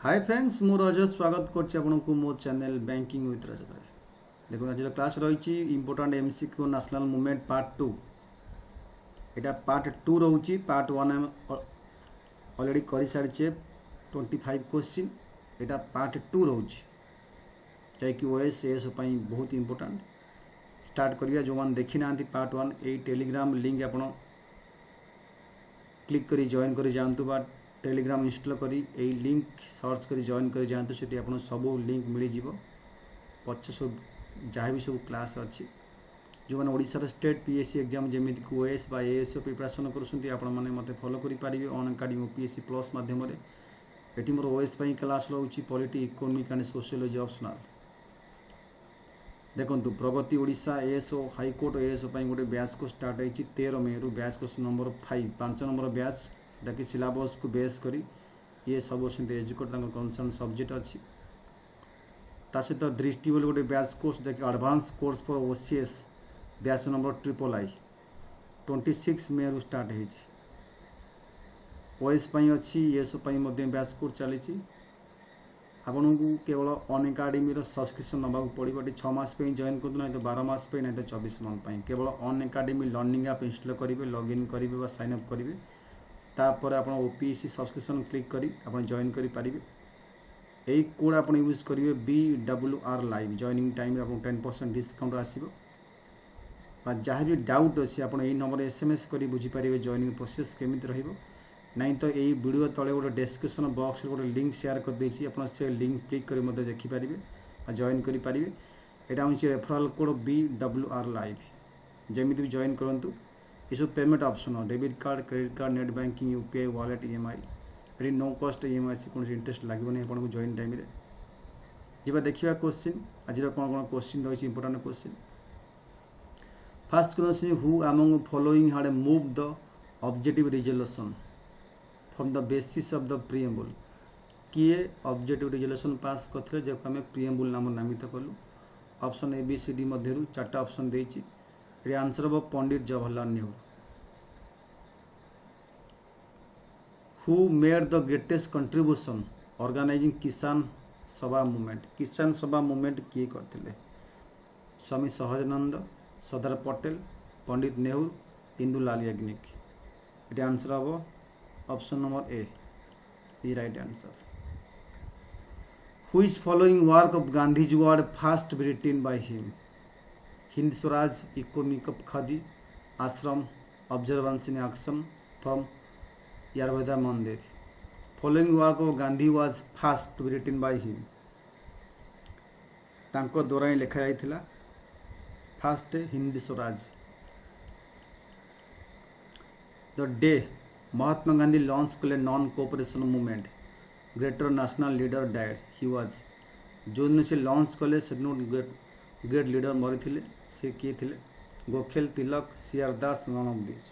Hi friends मु रजत स्वागत करछि आपनको मो चैनल बैंकिंग विथ रजत रे। देखो आज क्लास रही important MCQ national movement part 2। एटा पार्ट 2 रहउछि। पार्ट 1 हम ऑलरेडी करि सारिछे 25 क्वेश्चन। एटा पार्ट 2 रहउछि जे कि ओएस एएस पई बहुत इंपोर्टेंट। स्टार्ट करिया जो मान देखि नांती पार्ट 1 ए टेलीग्राम लिंक आपण क्लिक करी जॉइन करी जानतु बा टेलीग्राम इंस्टॉल करी ए लिंक सर्च करी जॉइन करी जानतु। सेठी आपण सब लिंक मिली जीवो। पछ सब जहाँ भी सब क्लास अच्छी जो मैंने ओडिशा स्टेट पीएससी एग्जाम जमीती कि ओएस बा एएसओ प्रिपरेशन करुँच आपण मैंने मत फॉलो करेंगे ऑन अकाडेमी ओपीएससी प्लस मध्यम ये मोर ओएस क्लास रोचे polity economic and sociology optional. देखो प्रगति ओडिशा एएसओ हाईकोर्ट एएसओ गोटे बैच को स्टार्ट होती 13 मई रु batch question number 5 number batch जहाँकि सिलेबस को बेस करी ये सब एजुकेट कंसर्न सब्जेक्ट अच्छी सहित दृष्टि बोले गोटे बैच कोर्स देखिए advance course for OCS batch number 3 26 मई रु स्टार्ट होती ओएस अच्छी एएसओ बैच कोर्स चली आपन को केवल अन एकाडेमी सब्सक्रिप्शन नाक पड़ो 6 मास जॉइन कर ना तो 12 मास ना तो 24 मंथ केवल अन एकाडेमी लर्निंग ऐप इंस्टॉल करेंगे लॉगिन करेंगे साइन अप करेंगे तापर आप ओपीएससी सब्सक्रिप्शन क्लिक करी आप जॉइन करेंगे। यही कोड आप यूज करेंगे BWR लाइव जॉइनिंग टाइम आप 10% डिस्काउंट आसो। जहाँ भी डाउट अच्छी आप नंबर एसएमएस कर बुझीपारे जॉइनिंग प्रोसेस केमी रही नहीं तो यही वीडियो तले गोटे डिस्क्रिप्शन बॉक्स गोटे लिंक शेयर कर देछि आप से लिंक क्लिक कर मत देखिपारे और जॉइन करेंगे। यहाँ हूँ रेफरल कोड BWR लाइव जमी भी जॉइन करूँ। ये सब payment option debit card credit card net banking UPI wallet EMI ये नो कॉस्ट ईएमआई से कौन इंटरेस्ट लगे आपको जॉइन टाइम जी देखा क्वेश्चन आज कौन कौन क्वेश्चन रही important question. First question who among following had move the objective resolution from the basis of the preamble किए ऑब्जेक्टिव रिजोल्यूशन पास करते जो आम प्रिएम्बल नाम नामित कलु। ऑप्शन ABCD मध्य 4टा ऑप्शन देछि। आंसर हम Pandit Jawaharlal Nehru. Who made the greatest contribution organizing Kisan Sabha movement किसान सभा मूवमेंट किए करते स्वामी सहजानंद सरदार पटेल पंडित नेहरू इंदुलाल याग्निक। ये आंसर हम option number A right answer. Who is following work of Gandhiji were first written by him? Hind Swaraj, Economic of Khadi, Ashram, Observance in Action from Ayurveda Mandir. Following work of Gandhi was first to be written by him. तांको द्वारा ही लिखा जाइथिला first Hind Swaraj. The day Mahatma Gandhi launch कले non cooperation movement greater national leader died he was जो दिन से launch कले से ग्रेट लीडर मरी थे से किए थे Gokhale Tilak C R Das none of this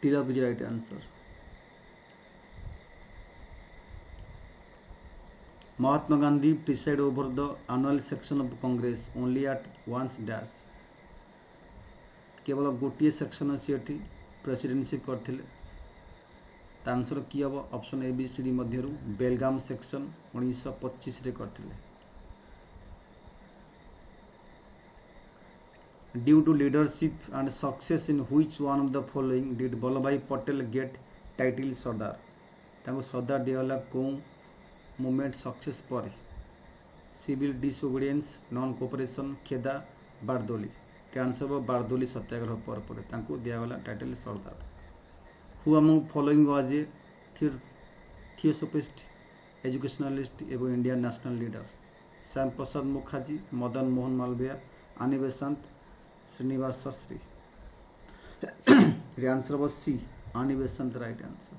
Tilak is right answer. Mahatma Gandhi preside over the annual section of Congress only at once dash केवल गोटे सेक्शन अच्छी प्रेसिडेंटशिप करते आंसर की हम ऑप्शन ABCD मध्य बेलगाम सेक्शन 1925 रे करते। Due to leadership and success in which one of the following did Vallabh Bhai Patel get title Sardar ताको सरदार दिगला को मूवमेंट सक्सेस पर civil disobedience non cooperation Kheda Bardoli answer Bardoli Satyagraha पर दिगला title Sardar. Who among following was a theosophist educationalist एवं Indian national leader Shyam Prasad Mukherjee Madan Mohan Malaviya Annie Besant Srinivasa Shastri. Answer was C Annie Besant right answer.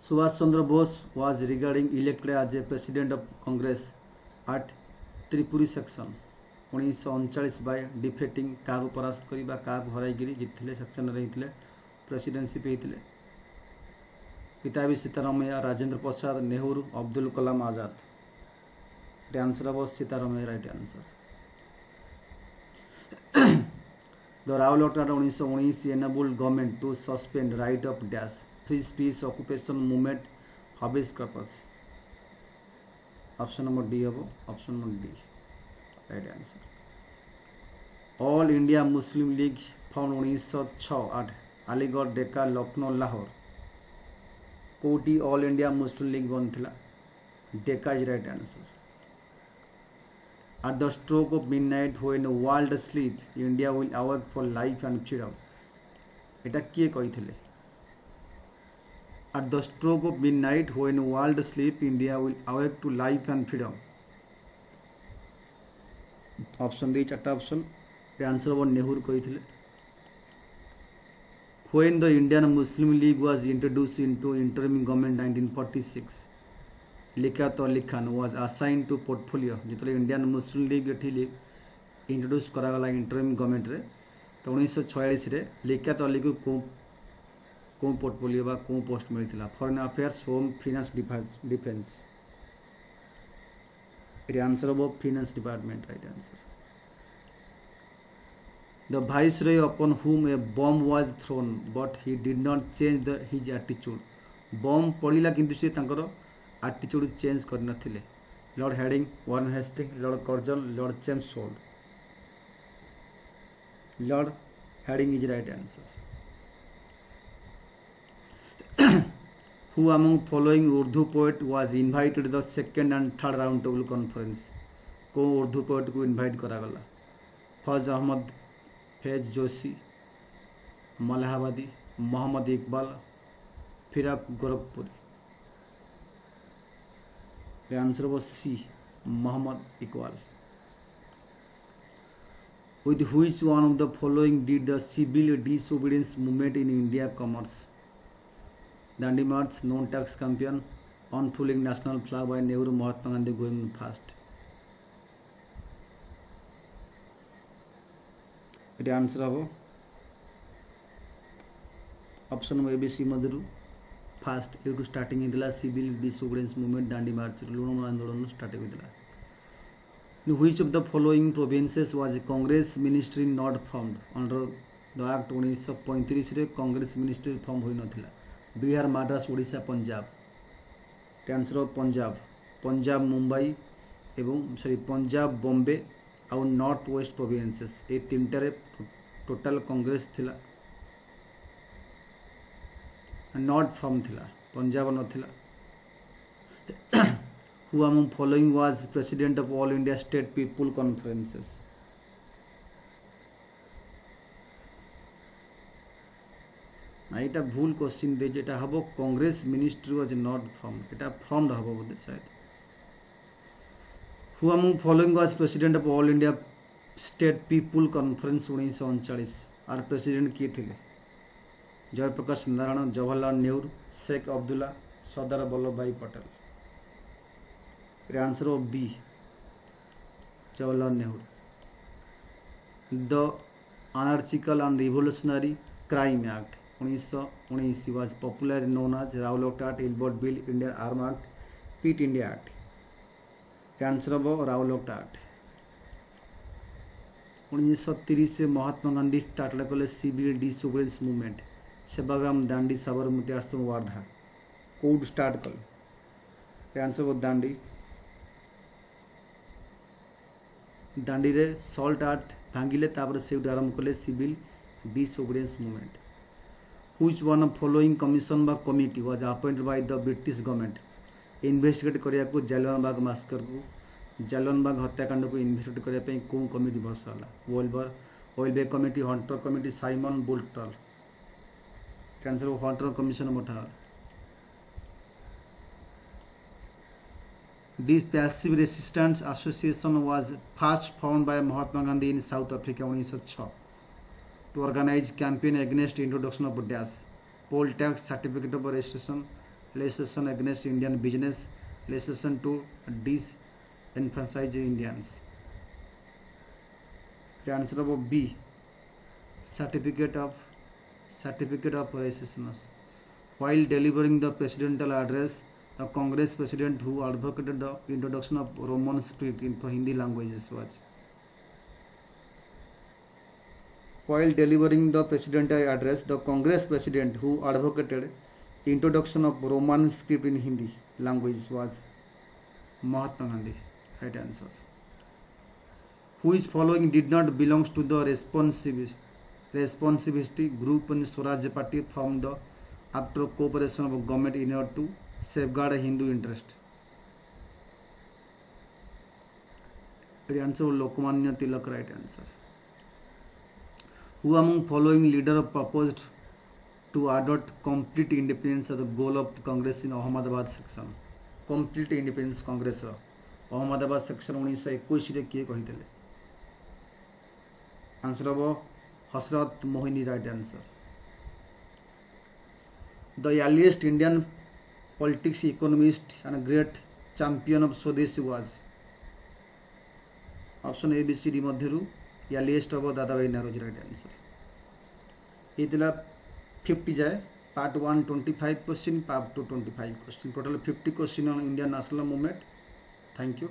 Subhash Chandra Bose was regarding elected as a president of Congress at Tripuri section 1939 by defeating क्या परास्त करवा क्या हरई जीतते section रही presidentship होते पिता भी सीतारामैया राजेंद्र प्रसाद नेहरू अब्दुल कलाम आजाद। आंसर हम Sitaramayya right answer. The Rahul अक्ट 1919 enabled government to suspend right of dash free speech, occupation, movement, hobbies, purpose. Option number D habo. Option number D. Right answer. All India Muslim League found 1906 at Aligarh, Decca, Lucknow, Lahore. कोटी all India Muslim league बनता Deka is right answer. At the stroke of midnight when the world sleep, India will awake for life and freedom. এটা কিয়ে কইଥିଲେ? At the stroke of midnight when the world sleep, India will awake to life and freedom. Option दी चारटा option. Answer वो नेहरू कहिଥିଲେ. When the Indian Muslim League was introduced into interim government 1946, Liaquat Ali Khan was assigned to portfolio. जितने Indian Muslim League ये introduce करागला interim government रे तो 1946 रे लिखात अली को कौ पोर्टफोलियो बा कौ पोस्ट मिलता foreign affairs, home, finance, defence. ये आंसर हम finance department. Right answer. The viceroy upon whom a bomb was thrown, but he did not change his attitude. Bomb पड़िला किंतु से तांकर attitude चेंज कर नथिले. Lord Reading, Warren Hastings, lord Curzon, lord Chelmsford. Lord Reading is right answer. Who among following Urdu poet was invited to the second and third round table conference? को Urdu poet को invite करागला? Fudge Ahmad, Faiz Joshi, मलाहाबादी, Mohammad Iqbal, Firaq Gorakhpuri. The answer was C, Muhammad Iqbal. With which one of the following did the civil disobedience movement in India commence? Dandi March, non-tax campaign, unfurling national flag by Nehru, Mahatma Gandhi going fast. The answer habo option number ABC मधुरु. फास्ट एटू starting होता civil disobedience movement Dandi march लुण आंदोलन start होता. Which of the following provinces was Congress ministry not formed under the act 1935 रे Congress ministry form होई नथिला? बिहार, मद्रास, ओडिशा, पंजाब. Answer of Punjab. पंजाब, मुंबई एवं सॉरी पंजाब, बॉम्बे आउ नॉर्थ वेस्ट प्रोविंसेस ए तीनटारे टोटल कांग्रेस थिला. नॉट फ्रॉम थिला, पंजाब नथिला. Who among following was president of all India state people conferences? एटा भूल क्वेश्चन दे जेटा हबो Congress ministry was not from. एटा फ्रॉम्ड हबो बोधे शायद. Who among following was president of all India state people conference 1939? आर प्रेसिडेंट किए थिले? Jayaprakash Narayan, Jawaharlal Nehru, Sheikh Abdullah, Sardar Vallabh Bhai Patel. Answer of B, Jawaharlal Nehru. The anarchical and revolutionary crime act 1919 was popularly known as Rowlatt act, Ilbert bill, Indian arm act, quit India act. Answer of Rowlatt act. 1930 से Mahatma Gandhi start कले civil disobedience movement. Sevagram, Dandi, Sabarmati Ashram, Wardha. कोड start कल. Answer वो दांडी. दांडी रे salt art भांगिले तापर से आरंभ कले civil disobedience movement. Which one of following commission बा committee was appointed by the British government investigate करिया को जालियानवाला मास्कर को जालियानवाला हत्याकांड को इन्वेस्टिगेट करिया पे को कमिटी बरसाला? ओइलबे कमिटी, हंटर कमिटी, साइमन बुल्टल. आंसर ऑफ हंटर कमीशन मठा. This passive resistance association was first found by Mahatma Gandhi in South Africa 1906 to organize campaign against introduction of dash poll tax, certificate of registration, legislation against Indian business, legislation to disenfranchise Indians. The answer of B, certificate of registration. While delivering the presidential address, the Congress president who advocated the introduction of Roman script into Hindi languages was. While delivering the presidential address, the Congress president who advocated Introduction of Roman script in Hindi language was Mahatma Gandhi. Right answer. Who is following did not belongs to the responsivity group in Swaraj Party from the after cooperation of government in order to safeguard Hindu interest. The answer Lokmanya Tilak. Right answer. Who among following leader proposed to adopt complete independence as the goal of the Congress in Ahmedabad section? Complete independence Congress Ahmedabad section 1921 रे किए कहिदेले? Answer हम हसरत Mohini. Right answer. The earliest Indian politics economist and great champion of Swadeshi was? Option A B C D मध्यरु earliest of दादा भाई Naoroji. Right answer. ये 50 जाए. Part 1 25 question, part 2 25 question, total 50 question on Indian national movement. Thank you.